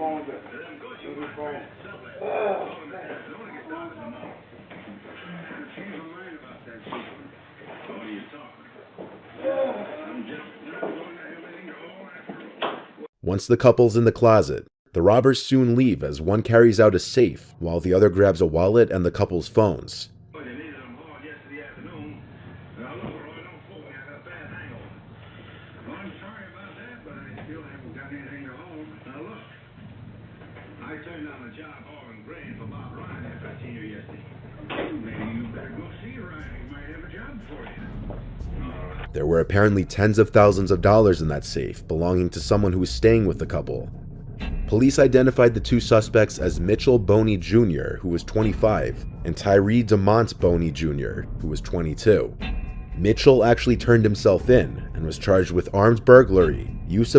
phone there. Where's your phone? Once the couple's in the closet, the robbers soon leave as one carries out a safe while the other grabs a wallet and the couple's phones. I turned down a job hauling grain for Bob Ryan after I seen you yesterday. Maybe you better go see Ryan. He might have a job for you. There were apparently tens of thousands of dollars in that safe, belonging to someone who was staying with the couple. Police identified the two suspects as Mitchell Boney Jr., who was 25, and Tyree DeMont Boney Jr., who was 22. Mitchell actually turned himself in and was charged with armed burglary, use of